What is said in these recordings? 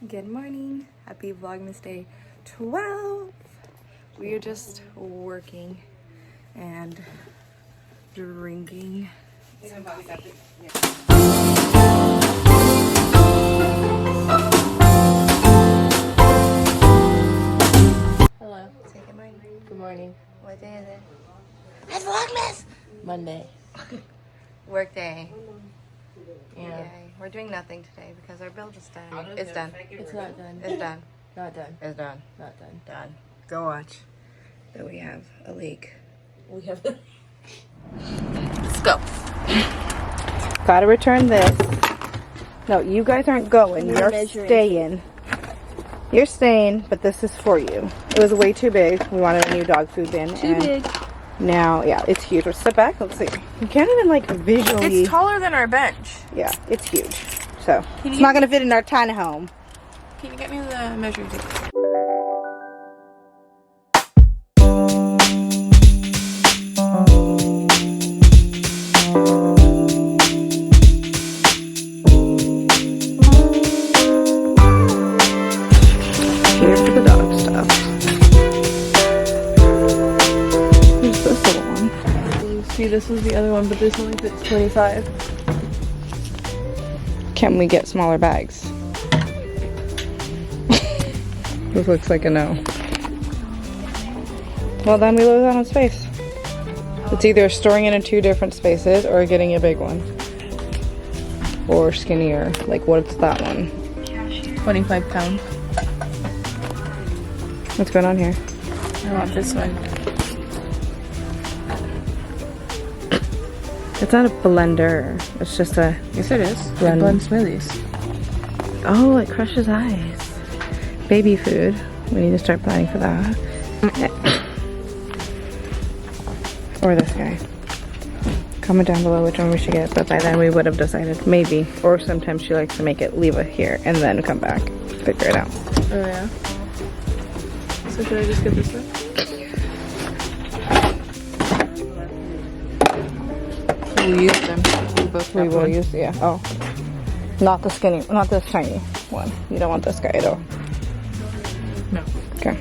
Good morning. Happy Vlogmas Day 12. We are just working and drinking. Hello. Say good morning. Good morning. What day is it? It's Vlogmas! Monday. Work day. Yeah. Yay. We're doing nothing today because our build is done. It's done. It's not done. It's done. Not done. It's done. Not done. Done. Go watch. But we have a leak. We have. Let's go. Gotta return this. No, you guys aren't going. You're staying. You're staying, but this is for you. It was way too big. We wanted a new dog food bin. Too big. Now, yeah, it's huge. Let's step back. Let's see. You can't even like visually. It's taller than our bench. Yeah, it's huge. So it's not gonna fit in our tiny home. Can you get me the measuring tape? Here for the dog stuff. Here's this little one. See, this was the other one, but this only fits 25. Can we get smaller bags? This looks like a no. Well, then we lose out on space. It's either storing it in two different spaces or getting a big one. Or skinnier. Like, what's that one? 25 pounds. What's going on here? I want this one. It's not a blender. It's just a... Yes, it is. Blend. It blends smoothies. Oh, it crushes ice. Baby food. We need to start planning for that. Or this guy. Comment down below which one we should get, but by then we would have decided. Maybe. Or sometimes she likes to make it, leave it here, and then come back. Figure it out. Oh, yeah? So should I just get this one? We'll use them. We will use, yeah. Oh. Not the skinny, not this tiny one. You don't want this guy though. No. Okay.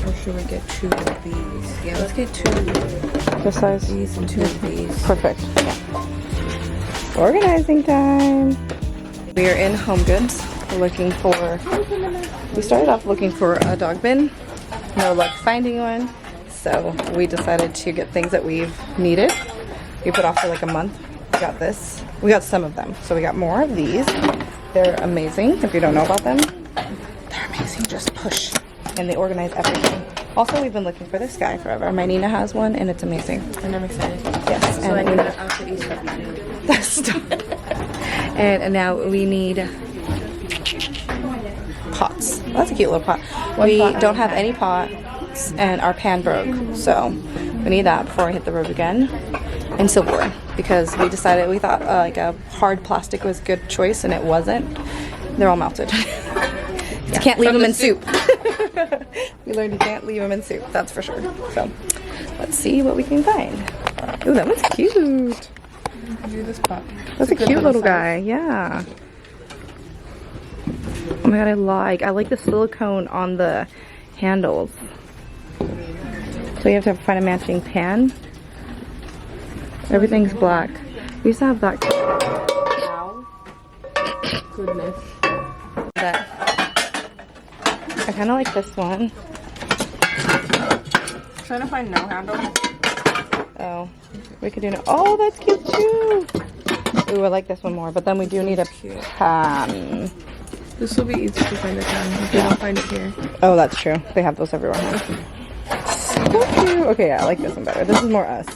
Or should we get two of these? Yeah, let's get two of This size? these and two of these. Perfect. Organizing time. We are in Home Goods looking for, we started off looking for a dog bin. No luck finding one. So we decided to get things that we've needed. We put off for like a month. We got this. We got some of them. So we got more of these. They're amazing. If you don't know about them, they're amazing. Just push. And they organize everything. Also, we've been looking for this guy forever. My Nina has one and it's amazing. And I'm excited. Yes. So I need to outfit these stuff too. That's and now we need pots. That's a cute little pot. We don't have any pots and our pan broke. So we need that before I hit the road again. And silverware, because we decided, we thought like a hard plastic was a good choice and it wasn't. They're all melted. You can't leave them in soup. We learned you can't leave them in soup, that's for sure. So let's see what we can find. Ooh, that one's cute. Do this pot. That's a cute little guy, yeah. Oh my god, I like the silicone on the handles. So you have to find a matching pan. Everything's black. We used to have black. Ow. Goodness. That. I kind of like this one. Trying to find no handle. Oh, we could do no. Oh, that's cute too. Ooh, I like this one more, but then we do need a pan. This will be easy to find a pan if you don't find it here. Oh, that's true. They have those everywhere. So cute. Okay, yeah, I like this one better. This is more us.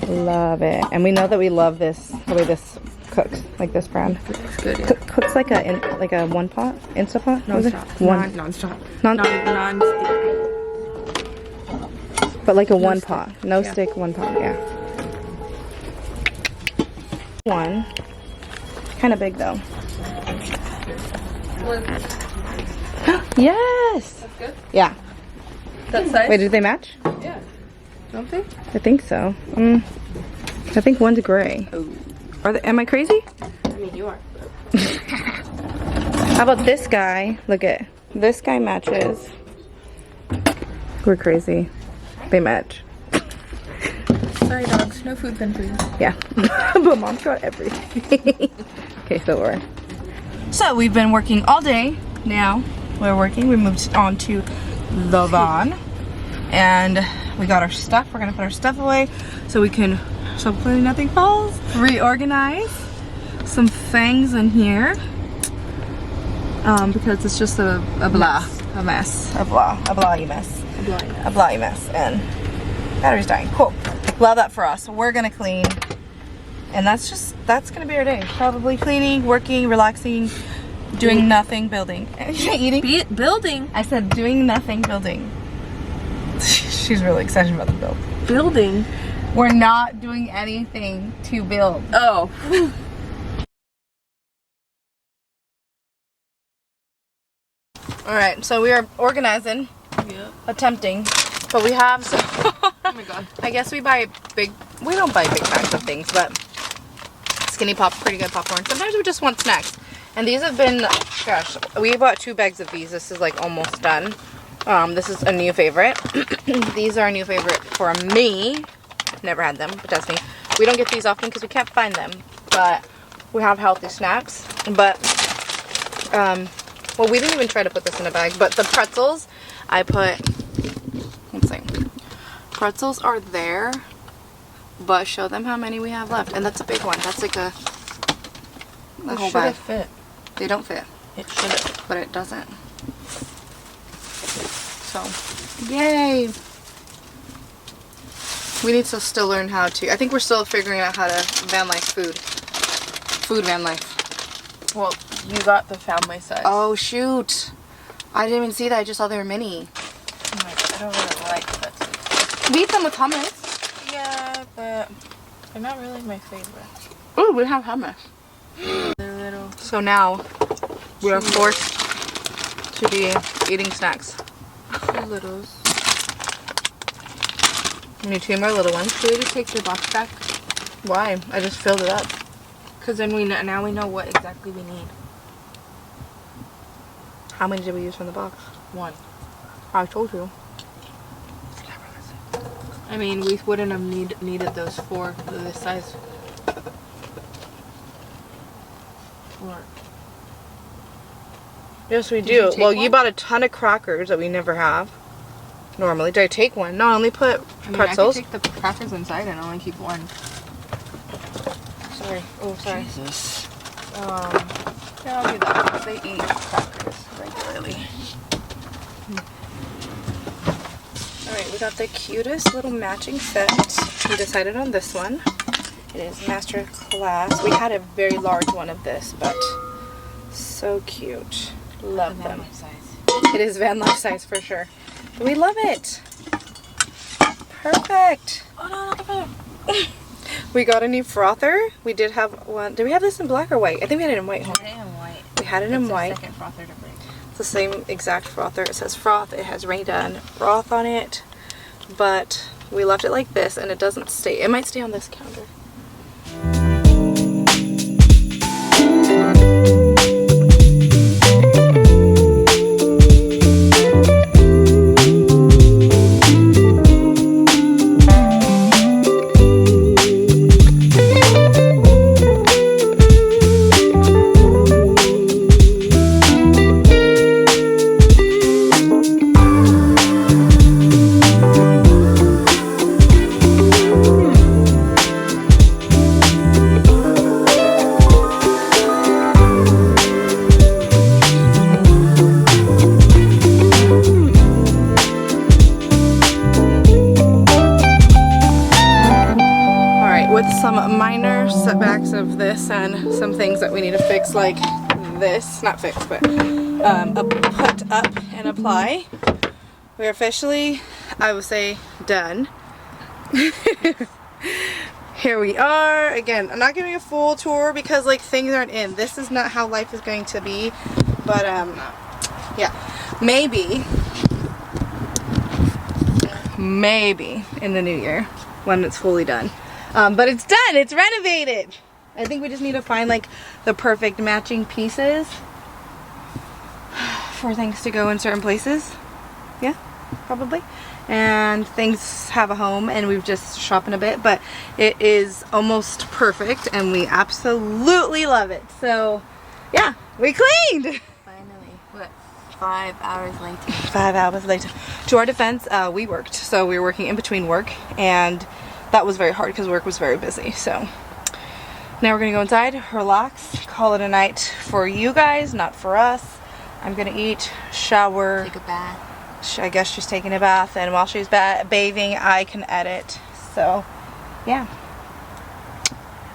Love it. And we know that we love this, the way this cooks, like this brand. It's good. Yeah. Cooks like a one pot, Instapot. Non-stop. Non-stop. Non-stick. But like a one pot, no stick, one pot. Yeah. One. Kind of big though. Yes. That's good. Yeah. That size. Wait, did they match? Yeah. Don't they? I think so. I think one's gray. Oh. Am I crazy? I mean, you are. How about this guy? Look at this guy matches. We're crazy. They match. Sorry, dogs. No food then, please. Yeah. But mom's got everything. Okay, so we're. So we've been working all day now. We're working. We moved on to the van. And we got our stuff. We're gonna put our stuff away so we can, so hopefully nothing falls. Reorganize some things in here. Because it's just a mess. And battery's dying. Cool. Love that for us. So we're gonna clean. And that's gonna be our day. Probably cleaning, working, relaxing, doing nothing, building. Eating? Building? I said doing nothing, building. She's really excited about the build. Building? We're not doing anything to build. Oh. Alright, so we are organizing. Yep. Attempting. But we have some. Oh my god. I guess we don't buy big bags of things, but Skinny Pop, pretty good popcorn. Sometimes we just want snacks. And these have been, gosh, we bought 2 bags of these. This is like almost done. This is a new favorite. These are a new favorite for me. Never had them, but that's me. We don't get these often because we can't find them. But we have healthy snacks. But, well, we didn't even try to put this in a bag. But the pretzels, I put, let's see. Pretzels are there. But show them how many we have left. And that's a big one. That's like a whole bag. Fit. They don't fit. It should have. But it doesn't. So, yay! We need to still learn how to. I think we're still figuring out how to van life food. Food van life. Well, you got the family size. Oh shoot! I didn't even see that. I just saw they were mini. Oh my god, I don't really like pretzels. We eat them with hummus. Yeah, but they're not really my favorite. Ooh, we have hummus. They're little. So now we are forced to be eating snacks. They're littles. We need 2 more little ones. Should we just take your box back? Why? I just filled it up. Because then now we know what exactly we need. How many did we use from the box? 1. I told you. I mean, we wouldn't have needed those 4 this size. Or Yes, we Did do. you take Well, you one? bought a ton of crackers that we never have. Normally, did I take one? No, I only put pretzels. I could take the crackers inside and only keep 1. Sorry. Oh, sorry. Jesus. Yeah, I'll do that because they eat crackers regularly. Alright, we got the cutest little matching set. We decided on this one. It is Master Class. We had a very large one of this, but so cute. Love them. Size. It is van life size for sure. We love it. Perfect. Oh no, not the phone. We got a new frother. We did have one. Did we have this in black or white? I think we had it in white. I had it in white. We had it in white. Second frother to break. It's the same exact frother. It says froth. It has rain done froth on it. But we left it like this and it doesn't stay. It might stay on this counter. Minor setbacks of this and some things that we need to fix, like this, not fix, but put up and apply. We're officially, I would say, done. Here we are. Again, I'm not giving you a full tour because like things aren't in. This is not how life is going to be, but yeah, maybe in the new year when it's fully done. But it's done. It's renovated. I think we just need to find like the perfect matching pieces. for things to go in certain places. Yeah, probably. And things have a home, and we've just shopping a bit, but it is almost perfect and we absolutely love it. So yeah, we cleaned. Finally. What? 5 hours later. 5 hours later. To our defense, we worked, so we were working in between work, and that was very hard because work was very busy. So now we're gonna go inside, relax, call it a night for you guys, not for us. I'm gonna eat, shower, Take a bath. I guess she's taking a bath, and while she's bathing, I can edit. So, yeah.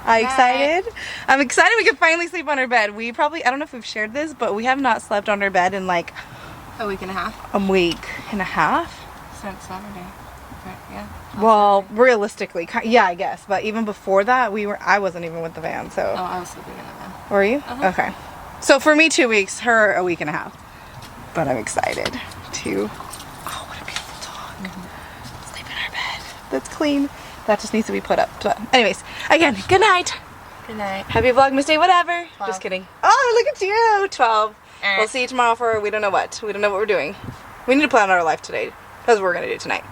Are you excited? I'm excited we can finally sleep on our bed. We probably, I don't know if we've shared this, but we have not slept on our bed in like a week and a half. A week and a half? Since Saturday. Right, yeah. Well, realistically, yeah, I guess. But even before that, I wasn't even with the van, so. Oh, I was sleeping in the van. Were you? Okay. So for me, 2 weeks, her a week and a half. But I'm excited to, oh, what a beautiful dog. Sleep in our bed. That's clean. That just needs to be put up. But anyways, again, good night. Good night. Happy Vlogmas Day, whatever. 12. Just kidding. Oh, look at you. 12. We'll see you tomorrow for we don't know what. We don't know what we're doing. We need to plan our life today. That's what we're going to do tonight.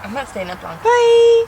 I'm not staying up long. Bye.